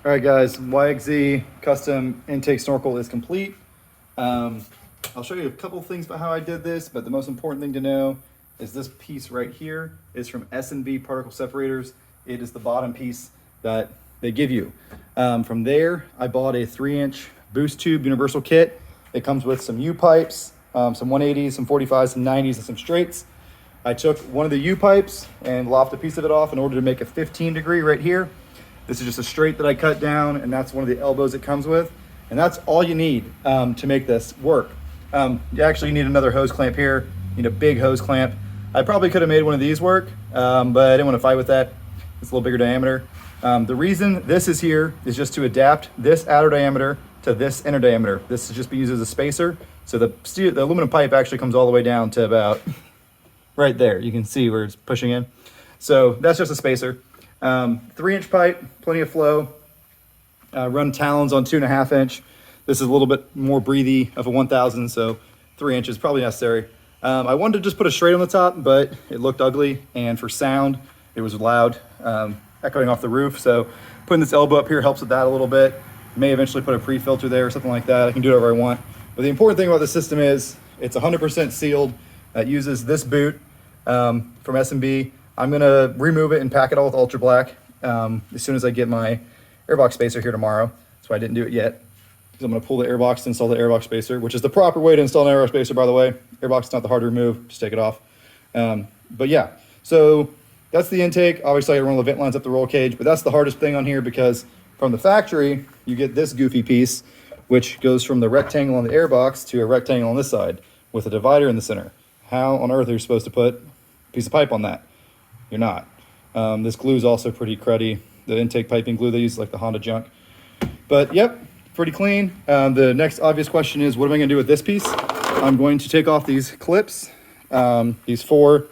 All right, guys, YXZ custom intake snorkel is complete. I'll show you a couple things about how I did this, but the most important thing to know is this piece right here is from S&B particle separators. It is the bottom piece that they give you. From there, I bought a 3-inch boost tube universal kit. It comes with some U-pipes, some 180s, some 45s, some 90s, and some straights. I took one of the U-pipes and lopped a piece of it off in order to make a 15-degree right here. This is just a straight that I cut down, and that's one of the elbows it comes with. And that's all you need to make this work. You actually need another hose clamp here. You need a big hose clamp. I probably could have made one of these work, but I didn't want to fight with that. It's a little bigger diameter. The reason this is here is just to adapt this outer diameter to this inner diameter. This is just be used as a spacer. So the aluminum pipe actually comes all the way down to about right there. You can see where it's pushing in. So that's just a spacer. 3-inch pipe, plenty of flow. Run talons on 2.5 inch. This is a little bit more breathy of a 1000, so 3 inches probably necessary. I wanted to just put a straight on the top, but it looked ugly, and for sound, it was loud, echoing off the roof. So putting this elbow up here helps with that a little bit. May eventually put a pre-filter there or something like that. I can do whatever I want. But the important thing about the system is it's 100% sealed. It uses this boot from S&B. I'm gonna remove it and pack it all with Ultra Black as soon as I get my airbox spacer here tomorrow. That's why I didn't do it yet. Because I'm gonna pull the airbox to install the airbox spacer, which is the proper way to install an airbox spacer, by the way. Airbox is not the hard to remove, just take it off. But yeah, so that's the intake. Obviously I gotta run the vent lines up the roll cage, but that's the hardest thing on here because from the factory, you get this goofy piece, which goes from the rectangle on the airbox to a rectangle on this side with a divider in the center. How on earth are you supposed to put a piece of pipe on that? You're not. This glue is also pretty cruddy. The intake piping glue they use, like the Honda junk. But yep, pretty clean. The next obvious question is, what am I gonna do with this piece? I'm going to take off these clips, these 4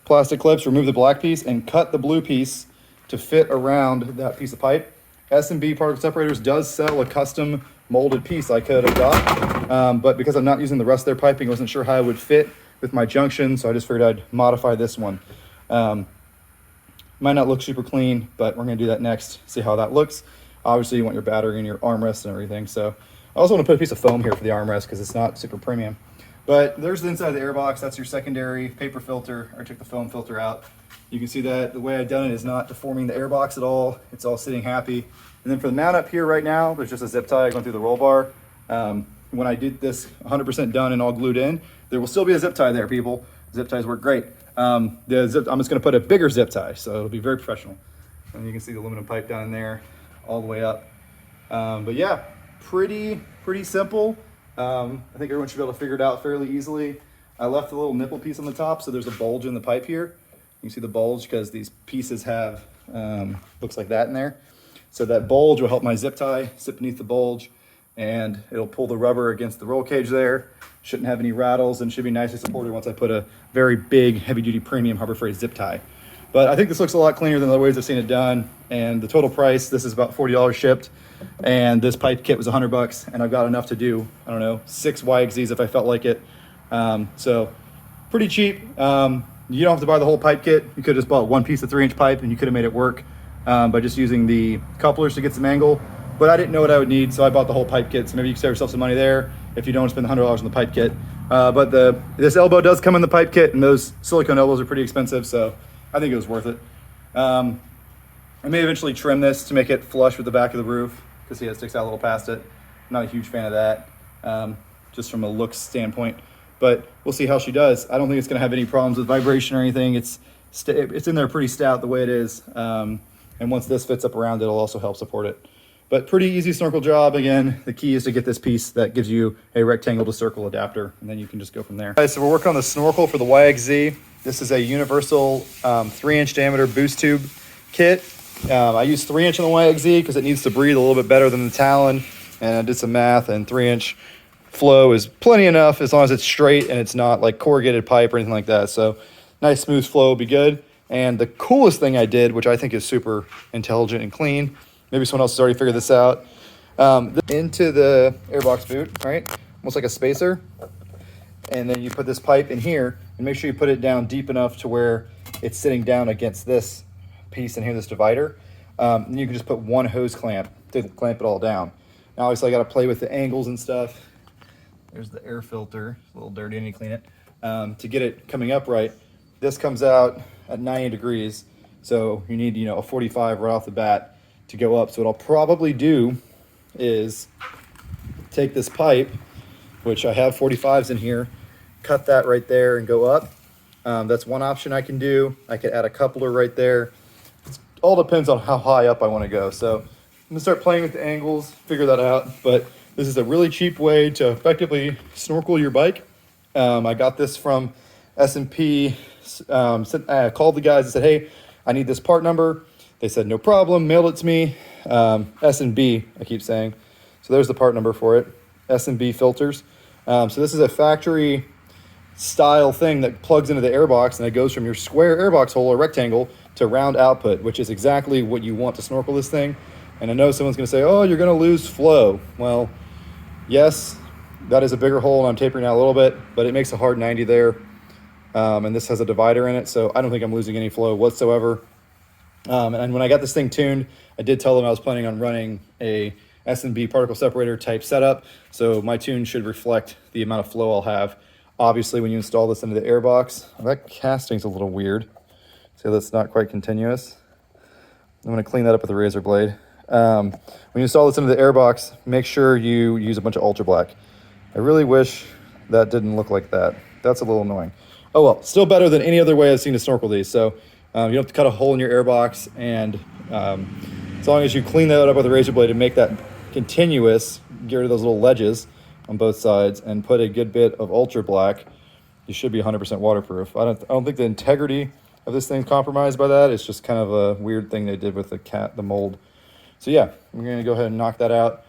plastic clips, remove the black piece, and cut the blue piece to fit around that piece of pipe. S&B Particle Separators does sell a custom molded piece I could have got, but because I'm not using the rest of their piping, I wasn't sure how it would fit with my junction, so I just figured I'd modify this one. Might not look super clean, but we're gonna do that next, see how that looks. Obviously you want your battery and your armrest and everything. So I also want to put a piece of foam here for the armrest because it's not super premium. But there's the inside of the airbox. That's your secondary paper filter. I took the foam filter out. You can see that the way I've done it is not deforming the airbox at all. It's all sitting happy. And then for the mount up here right now, there's just a zip tie going through the roll bar. When I did this 100% done and all glued in, there will still be a zip tie there, people. Zip ties work great. I'm just gonna put a bigger zip tie, so it'll be very professional. And you can see the aluminum pipe down in there, all the way up. But yeah, pretty simple. I think everyone should be able to figure it out fairly easily. I left a little nipple piece on the top, so there's a bulge in the pipe here. You can see the bulge because these pieces have, looks like that in there. So that bulge will help my zip tie sit beneath the bulge, and it'll pull the rubber against the roll cage there. Shouldn't have any rattles and should be nicely supported once I put a very big heavy duty premium Harbor Freight zip tie. But I think this looks a lot cleaner than the other ways I've seen it done. And the total price, this is about $40 shipped. And this pipe kit was $100, and I've got enough to do, I don't know, 6 YXZs if I felt like it. So pretty cheap. You don't have to buy the whole pipe kit. You could have just bought one piece of 3-inch pipe and you could have made it work by just using the couplers to get some angle. But I didn't know what I would need, so I bought the whole pipe kit. So maybe you can save yourself some money there if you don't spend $100 on the pipe kit. But this elbow does come in the pipe kit, and those silicone elbows are pretty expensive, so I think it was worth it. I may eventually trim this to make it flush with the back of the roof, because see, it sticks out a little past it. I'm not a huge fan of that, just from a looks standpoint. But we'll see how she does. I don't think it's gonna have any problems with vibration or anything. It's in there pretty stout the way it is. And once this fits up around, it'll also help support it. But pretty easy snorkel job. Again, the key is to get this piece that gives you a rectangle to circle adapter, and then you can just go from there. All right, so we're working on the snorkel for the YXZ. This is a universal 3-inch diameter boost tube kit. I use 3-inch on the YXZ because it needs to breathe a little bit better than the Talon. And I did some math, and 3-inch flow is plenty enough as long as it's straight and it's not like corrugated pipe or anything like that. So nice smooth flow will be good. And the coolest thing I did, which I think is super intelligent and clean, maybe someone else has already figured this out, into the airbox boot, right? Almost like a spacer. And then you put this pipe in here and make sure you put it down deep enough to where it's sitting down against this piece in here, this divider. And you can just put one hose clamp to clamp it all down. Now obviously I got to play with the angles and stuff. There's the air filter, it's a little dirty, I need to clean it. To get it coming up right, this comes out at 90 degrees. So you need, a 45 right off the bat to go up. So what I'll probably do is take this pipe, which I have 45s in here, cut that right there and go up. That's one option I can do. I could add a coupler right there. It all depends on how high up I want to go. So I'm gonna start playing with the angles, figure that out. But this is a really cheap way to effectively snorkel your bike. I got this from S&P. I called the guys and said, hey, I need this part number. They said, no problem, mailed it to me. S&B, I keep saying. So there's the part number for it, S&B filters. So this is a factory style thing that plugs into the airbox, and it goes from your square airbox hole or rectangle to round output, which is exactly what you want to snorkel this thing. And I know someone's gonna say, oh, you're gonna lose flow. Well, yes, that is a bigger hole, and I'm tapering out a little bit, but it makes a hard 90 there. And this has a divider in it, so I don't think I'm losing any flow whatsoever. And when I got this thing tuned, I did tell them I was planning on running a S&B particle separator type setup, so my tune should reflect the amount of flow I'll have. Obviously, when you install this into the airbox, that casting's a little weird, so that's not quite continuous. I'm going to clean that up with a razor blade. When you install this into the airbox, make sure you use a bunch of ultra black. I really wish that didn't look like that. That's a little annoying. Oh well, still better than any other way I've seen to snorkel these. So you don't have to cut a hole in your airbox, and as long as you clean that up with a razor blade and make that continuous, get rid of those little ledges on both sides, and put a good bit of ultra black, you should be 100% waterproof. I don't think the integrity of this thing's compromised by that. It's just kind of a weird thing they did with the mold. So yeah, I'm gonna go ahead and knock that out.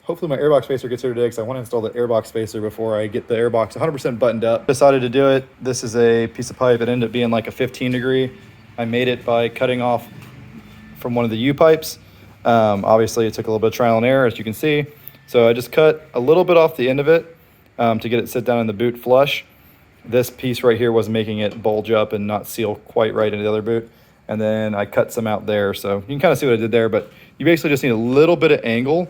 Hopefully my airbox spacer gets here today, because I want to install the airbox spacer before I get the airbox 100% buttoned up. Decided to do it. This is a piece of pipe. It ended up being like a 15 degree. I made it by cutting off from one of the U-pipes. Obviously it took a little bit of trial and error, as you can see. So I just cut a little bit off the end of it to get it sit down in the boot flush. This piece right here was making it bulge up and not seal quite right into the other boot. And then I cut some out there. So you can kind of see what I did there, but you basically just need a little bit of angle.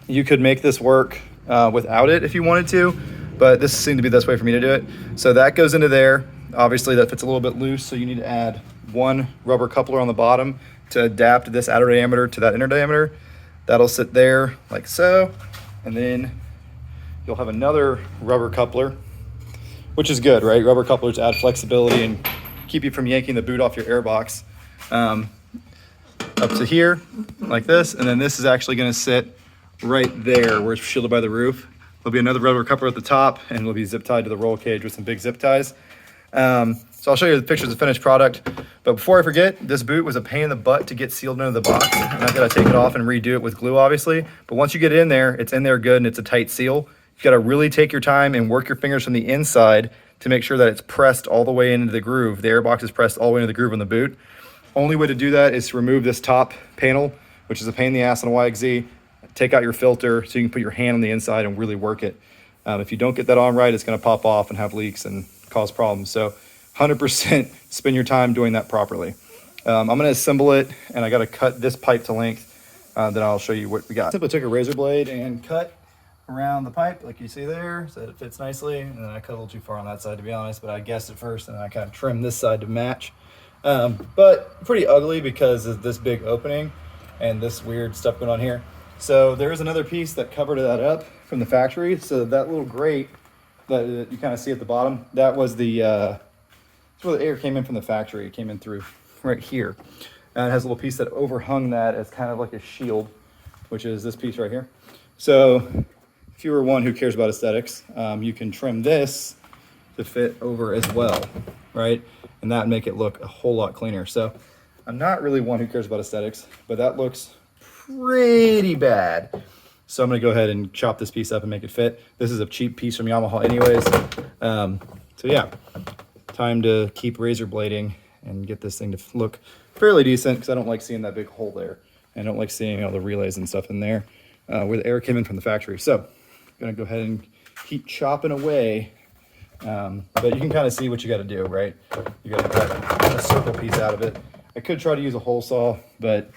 You could make this work without it if you wanted to, but this seemed to be the best way for me to do it. So that goes into there. Obviously that fits a little bit loose, so you need to add one rubber coupler on the bottom to adapt this outer diameter to that inner diameter. That'll sit there like so, and then you'll have another rubber coupler, which is good, right? Rubber couplers add flexibility and keep you from yanking the boot off your airbox. Up to here like this, and then this is actually going to sit right there where it's shielded by the roof. There'll be another rubber coupler at the top, and it'll be zip tied to the roll cage with some big zip ties. So I'll show you the pictures of the finished product, but before I forget, this boot was a pain in the butt to get sealed into the box, and I've got to take it off and redo it with glue, obviously. But once you get it in there, it's in there good, and it's a tight seal. You've got to really take your time and work your fingers from the inside to make sure that it's pressed all the way into the groove. The airbox is pressed all the way into the groove on the boot. Only way to do that is to remove this top panel, which is a pain in the ass on a YXZ. Take out your filter so you can put your hand on the inside and really work it. If you don't get that on right, it's going to pop off and have leaks and cause problems. So 100% spend your time doing that properly. I'm going to assemble it, and I got to cut this pipe to length. Then I'll show you what we got. Simply took a razor blade and cut around the pipe like you see there, so that it fits nicely. And then I cut a little too far on that side, to be honest, but I guessed it first, and then I kind of trimmed this side to match. But pretty ugly because of this big opening and this weird stuff going on here. So there is another piece that covered that up from the factory. So that little grate that you kind of see at the bottom, that was that's where the air came in from the factory. It came in through right here. And it has a little piece that overhung that as kind of like a shield, which is this piece right here. So if you were one who cares about aesthetics, you can trim this to fit over as well, right? And that would make it look a whole lot cleaner. So I'm not really one who cares about aesthetics, but that looks pretty bad. So I'm gonna go ahead and chop this piece up and make it fit. This is a cheap piece from Yamaha anyways. So yeah, time to keep razor blading and get this thing to look fairly decent, because I don't like seeing that big hole there. I don't like seeing all the relays and stuff in there where the air came in from the factory. So I'm gonna go ahead and keep chopping away. But you can kind of see what you got to do, right? You got to cut a circle piece out of it. I could try to use a hole saw, but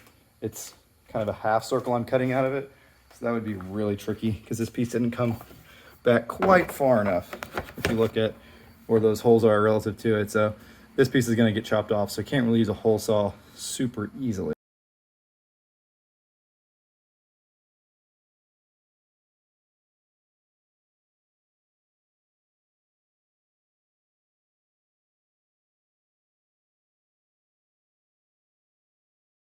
it's kind of a half circle I'm cutting out of it. So that would be really tricky because this piece didn't come back quite far enough if you look at where those holes are relative to it. So this piece is going to get chopped off, so I can't really use a hole saw super easily.